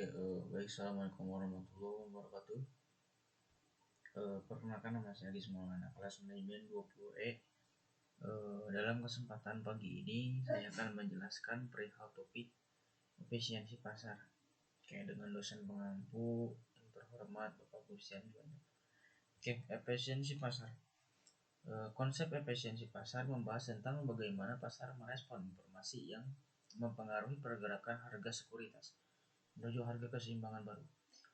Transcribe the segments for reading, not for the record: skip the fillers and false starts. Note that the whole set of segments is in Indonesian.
Baik, assalamualaikum warahmatullahi wabarakatuh. Perkenalkan, nama saya Adi Maulana, kelas manajemen 20E. Dalam kesempatan pagi ini saya akan menjelaskan perihal topik efisiensi pasar, kayak dengan dosen pengampu yang terhormat Bapak Gustian Juwana. Efisiensi pasar. Konsep efisiensi pasar membahas tentang bagaimana pasar merespon informasi yang mempengaruhi pergerakan harga sekuritas menuju harga keseimbangan baru.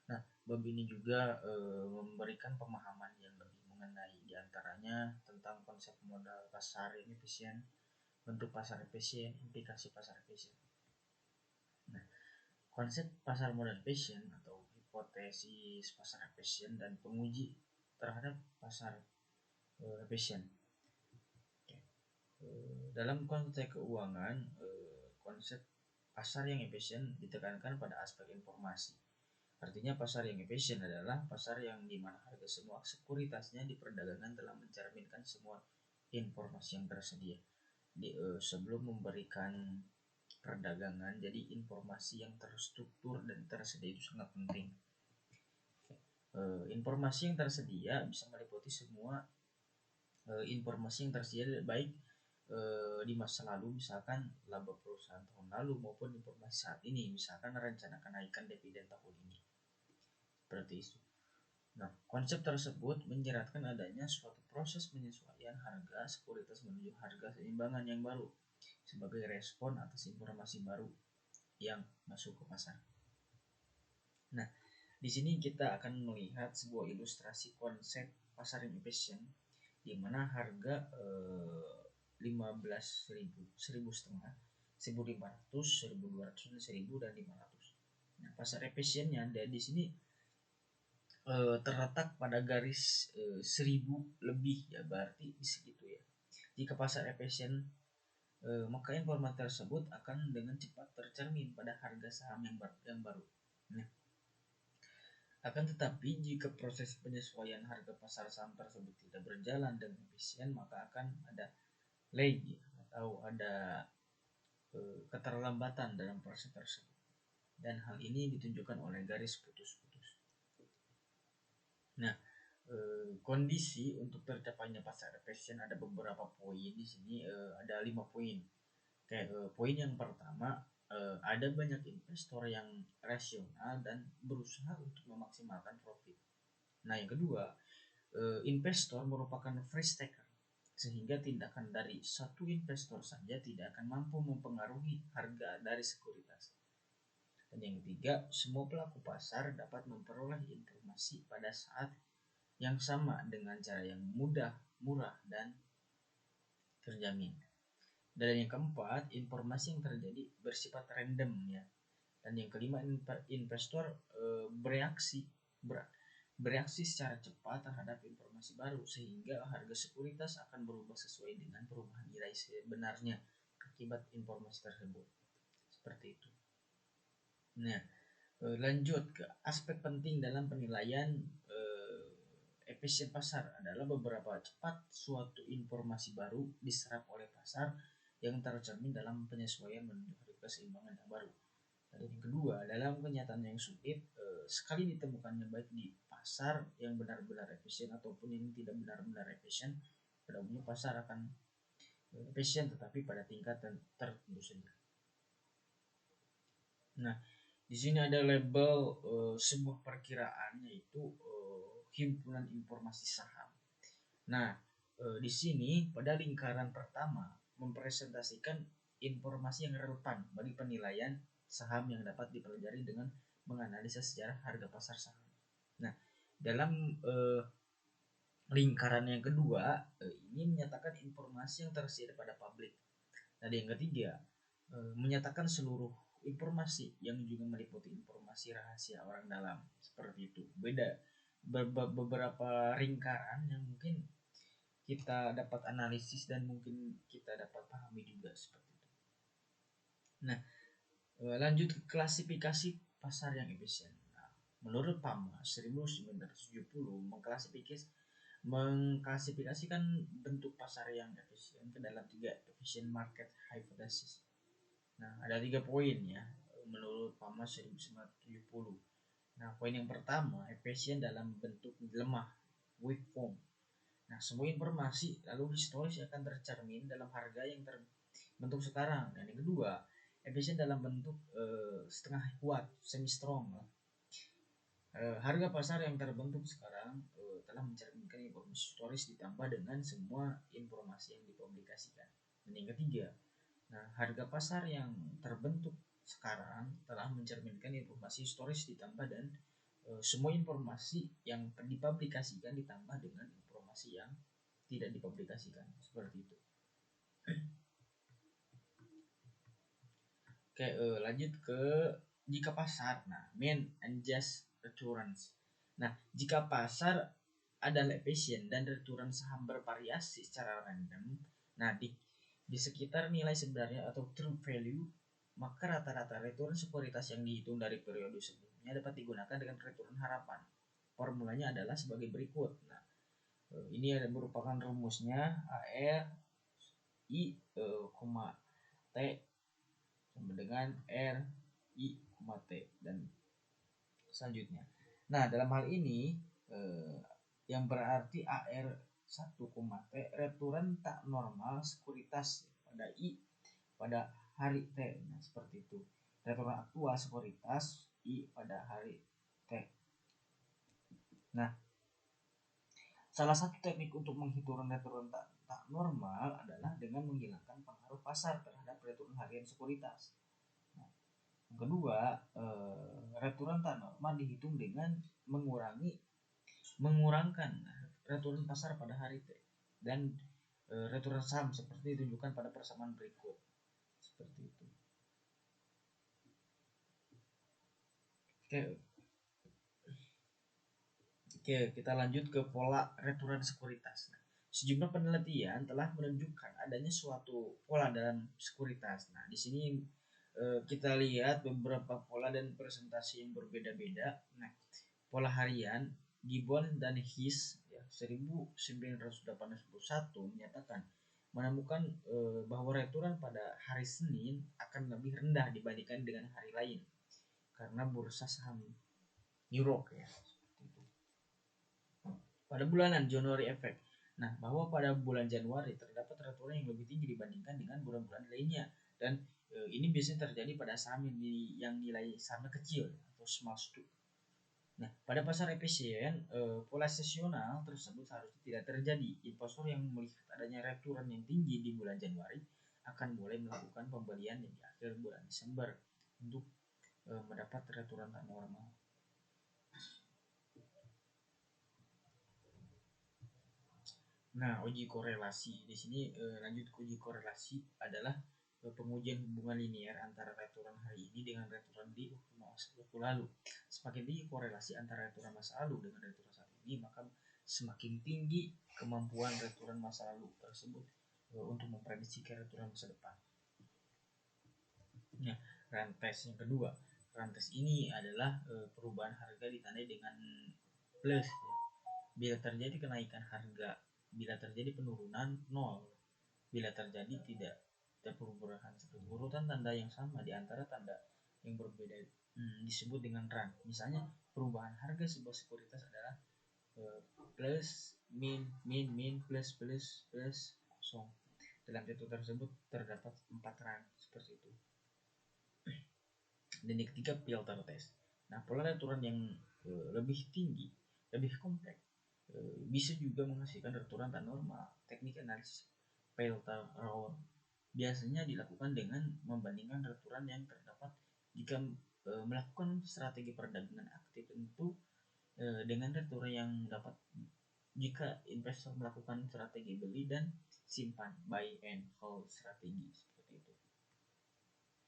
Nah, bab ini juga memberikan pemahaman yang lebih mengenai diantaranya tentang konsep modal pasar yang efisien, bentuk pasar efisien, implikasi pasar efisien. Nah, konsep pasar modal efisien atau hipotesis pasar efisien dan penguji terhadap pasar efisien. Dalam konteks keuangan, konsep pasar yang efisien ditekankan pada aspek informasi. Artinya pasar yang efisien adalah pasar yang dimana harga semua sekuritasnya diperdagangkan telah mencerminkan semua informasi yang tersedia. Sebelum memberikan perdagangan, jadi informasi yang terstruktur dan tersedia itu sangat penting. Informasi yang tersedia bisa meliputi semua informasi yang tersedia, baik di masa lalu, misalkan laba perusahaan tahun lalu, maupun informasi saat ini, misalkan rencana kenaikan dividen tahun ini. Seperti itu. Nah, konsep tersebut menyeratkan adanya suatu proses penyesuaian harga sekuritas menuju harga keseimbangan yang baru sebagai respon atas informasi baru yang masuk ke pasar. Nah, di sini kita akan melihat sebuah ilustrasi konsep pasar yang efisien, di mana harga 15.000, 1.500, 1.500, 1.200, 1.000 dan 500. Nah, pasar efisiennya ada di sini terletak pada garis 1.000 lebih, ya berarti di segitu ya. Jika pasar efisien, maka informasi tersebut akan dengan cepat tercermin pada harga saham yang baru. Nah, akan tetapi jika proses penyesuaian harga pasar saham tersebut tidak berjalan dengan efisien, maka akan ada lag atau ada keterlambatan dalam proses tersebut. Dan hal ini ditunjukkan oleh garis putus-putus. Nah, kondisi untuk tercapainya pasar efisien ada beberapa poin di sini. Ada 5 poin. Poin yang pertama, ada banyak investor yang rasional dan berusaha untuk memaksimalkan profit. Nah, yang kedua, investor merupakan free taker, sehingga tindakan dari satu investor saja tidak akan mampu mempengaruhi harga dari sekuritas. Dan yang ketiga, semua pelaku pasar dapat memperoleh informasi pada saat yang sama dengan cara yang mudah, murah, dan terjamin. Dan yang keempat, informasi yang terjadi bersifat random ya. Dan yang kelima, investor bereaksi secara cepat terhadap informasi baru, sehingga harga sekuritas akan berubah sesuai dengan perubahan nilai sebenarnya akibat informasi tersebut. Seperti itu. Nah, lanjut ke aspek penting dalam penilaian efisien pasar adalah beberapa cepat suatu informasi baru diserap oleh pasar yang tercermin dalam penyesuaian menuju harga keseimbangan yang baru. Dan yang kedua, dalam kenyataan yang sulit, sekali ditemukannya baik di pasar yang benar-benar efisien ataupun yang tidak benar-benar efisien, pada umumnya pasar akan efisien tetapi pada tingkat tertentu saja. Nah, di sini ada label sebuah perkiraan, yaitu himpunan informasi saham. Nah, di sini pada lingkaran pertama mempresentasikan informasi yang relevan bagi penilaian saham yang dapat dipelajari dengan menganalisa sejarah harga pasar saham. Nah, dalam lingkaran yang kedua, ini menyatakan informasi yang tersedia pada publik. Dan yang ketiga, menyatakan seluruh informasi yang juga meliputi informasi rahasia orang dalam. Seperti itu. Beda beberapa lingkaran yang mungkin kita dapat analisis dan mungkin kita dapat pahami juga seperti itu. Nah, lanjut ke klasifikasi pasar yang efisien. Nah, menurut PAMA 1970 mengklasifikasikan bentuk pasar yang efisien ke dalam 3 efficient market hypothesis. Nah, ada 3 poin ya menurut Fama 1970. Nah, poin yang pertama, efisien dalam bentuk lemah, weak form. Nah, semua informasi lalu historis akan tercermin dalam harga yang terbentuk sekarang. Dan yang kedua, efisien dalam bentuk setengah kuat, semi strong. Harga pasar yang terbentuk sekarang telah mencerminkan informasi historis ditambah dengan semua informasi yang dipublikasikan. Dan yang ketiga, nah, harga pasar yang terbentuk sekarang telah mencerminkan informasi historis ditambah dan semua informasi yang dipublikasikan ditambah dengan informasi yang tidak dipublikasikan, seperti itu. Oke, lanjut ke jika pasar. Nah, mean and just returns. Nah, jika pasar adalah efisien dan return saham bervariasi secara random, nah di sekitar nilai sebenarnya atau true value, maka rata-rata return sekuritas yang dihitung dari periode sebelumnya dapat digunakan dengan return harapan. Formulanya adalah sebagai berikut. Nah, ini ada merupakan rumusnya AR I, T sama dengan R I, T dan selanjutnya. Nah, dalam hal ini yang berarti AR 1, T return tak normal sekuritas pada I pada hari T. Nah, seperti itu. Return aktual sekuritas I pada hari T. Nah, salah satu teknik untuk menghitung return tak normal adalah dengan menghilangkan pengaruh pasar terhadap return harian sekuritas. Nah, yang kedua, return tak normal dihitung dengan mengurangkan return pasar pada hari T dan return saham seperti ditunjukkan pada persamaan berikut. Seperti itu. Oke, kita lanjut ke pola return sekuritas. Nah, sejumlah penelitian telah menunjukkan adanya suatu pola dalam sekuritas. Nah, di sini kita lihat beberapa pola dan presentasi yang berbeda-beda. Nah, pola harian Gibbon dan His ya, 1981 menyatakan menemukan bahwa return pada hari Senin akan lebih rendah dibandingkan dengan hari lain karena bursa saham Europe ya. Pada bulanan January Effect. Nah, bahwa pada bulan Januari terdapat return yang lebih tinggi dibandingkan dengan bulan-bulan lainnya dan ini biasanya terjadi pada saham yang nilai sahamnya kecil atau small stock. Nah, pada pasar efisien, pola sesional tersebut harusnya tidak terjadi. Investor yang melihat adanya return yang tinggi di bulan Januari akan mulai melakukan pembelian di akhir bulan Desember untuk mendapat return tak normal. Nah, uji korelasi di sini lanjut ke uji korelasi adalah pengujian hubungan linear antara return hari ini dengan return di waktu lalu. Semakin tinggi korelasi antara return masa lalu dengan return saat ini, maka semakin tinggi kemampuan return masa lalu tersebut untuk memprediksi return masa depan. Nah, rantes yang kedua. Rantes ini adalah perubahan harga ditandai dengan plus. Ya. Bila terjadi kenaikan harga, bila terjadi penurunan 0, bila terjadi tidak perubahan seperti urutan tanda yang sama di antara tanda yang berbeda disebut dengan run. Misalnya perubahan harga sebuah sekuritas adalah plus min plus kosong. Dalam contoh tersebut terdapat 4 run seperti itu. Dan yang ketiga filter test. Nah, pola return yang lebih tinggi, lebih kompleks bisa juga menghasilkan return tak normal. Teknik analisis filter error biasanya dilakukan dengan membandingkan return yang terdapat jika melakukan strategi perdagangan aktif tentu dengan return yang dapat jika investor melakukan strategi beli dan simpan buy and hold strategi seperti itu.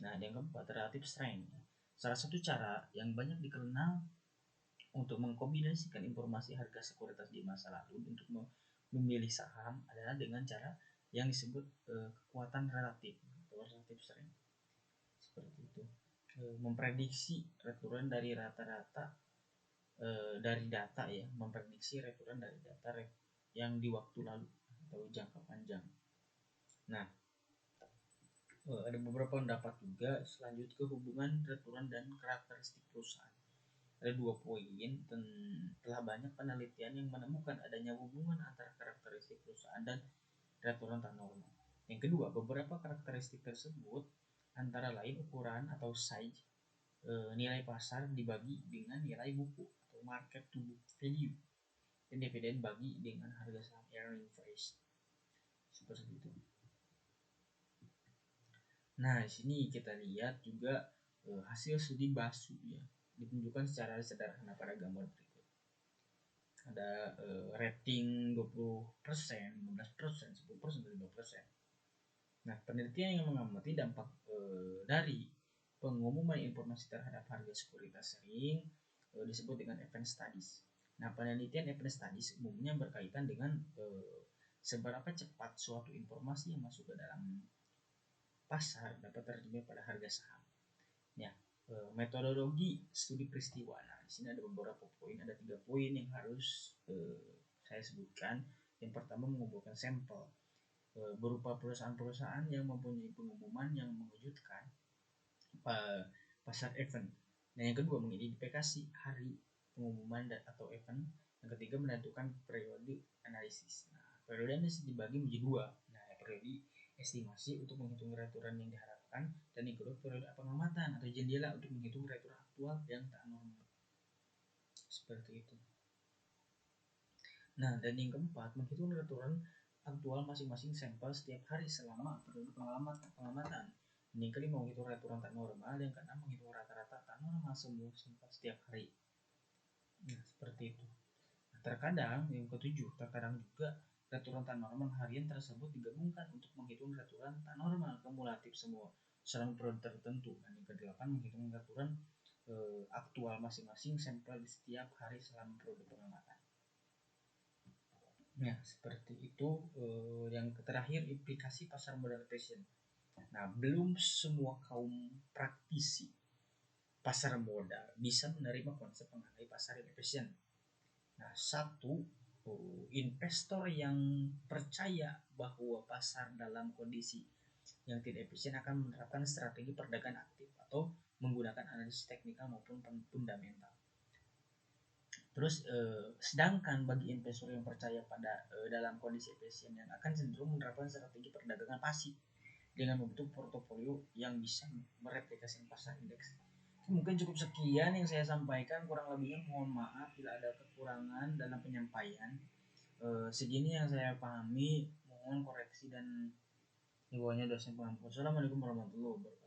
Nah, yang keempat relative strength. Salah satu cara yang banyak dikenal untuk mengkombinasikan informasi harga sekuritas di masa lalu untuk memilih saham adalah dengan cara yang disebut kekuatan relatif atau relative strength. Seperti itu. Memprediksi return dari rata-rata dari data ya, memprediksi return dari data yang di waktu lalu atau jangka panjang. Nah, ada beberapa pendapat juga. Selanjut ke hubungan, peraturan, dan karakteristik perusahaan. Ada 2 poin. Telah banyak penelitian yang menemukan adanya hubungan antara karakteristik perusahaan dan peraturan tak normal. Yang kedua, beberapa karakteristik tersebut antara lain ukuran atau size, nilai pasar dibagi dengan nilai buku atau market to book value, dan dividen bagi dengan harga saham earning price. Seperti itu. Nah, di sini kita lihat juga hasil studi BASU ya, ditunjukkan secara sederhana pada gambar berikut. Ada rating 20%, 15%, 10%, 5%. Nah, penelitian yang mengamati dampak dari pengumuman informasi terhadap harga sekuritas sering disebut dengan event studies. Nah, penelitian event studies umumnya berkaitan dengan seberapa cepat suatu informasi yang masuk ke dalam pasar dapat terjadi pada harga saham. Ya, metodologi studi peristiwa. Nah, di sini ada beberapa poin, ada 3 poin yang harus saya sebutkan. Yang pertama, mengumpulkan sampel berupa perusahaan-perusahaan yang mempunyai pengumuman yang mengejutkan pasar event. Nah, yang kedua, mengidentifikasi hari pengumuman atau event. Yang ketiga, menentukan periode analisis. Nah, periode analisis dibagi menjadi 2. Nah, periode estimasi untuk menghitung returan yang diharapkan, dan yang kedua periode pengamatan atau jendela untuk menghitung returan aktual yang tak normal. Seperti itu. Nah, dan yang keempat, menghitung returan aktual masing-masing sampel setiap hari selama periode pengamatan. Dan yang kelima, menghitung returan tak normal. Dan yang keenam, menghitung rata-rata tak normal semua sampel setiap hari. Nah, seperti itu. Nah, terkadang juga returan tak normal harian tersebut digabungkan untuk menghitung returan tak normal kumulatif semua selama periode tertentu. Dan yang kedelapan, menghitung returan aktual masing-masing sampel di setiap hari selama periode pengamatan. Nah, seperti itu. Yang terakhir, implikasi pasar modal passion. Nah, belum semua kaum praktisi pasar modal bisa menerima konsep mengenai pasar efisien. Nah, satu, investor yang percaya bahwa pasar dalam kondisi yang tidak efisien akan menerapkan strategi perdagangan aktif atau menggunakan analisis teknikal maupun fundamental. Terus sedangkan bagi investor yang percaya pada dalam kondisi efisien, yang akan cenderung menerapkan strategi perdagangan pasif dengan membentuk portofolio yang bisa mereplikasi pasar indeks. Mungkin cukup sekian yang saya sampaikan, kurang lebihnya mohon maaf bila ada kekurangan dalam penyampaian. Segini yang saya pahami, mohon koreksi dan himbauannya dosen pengampu. Assalamualaikum warahmatullahi wabarakatuh.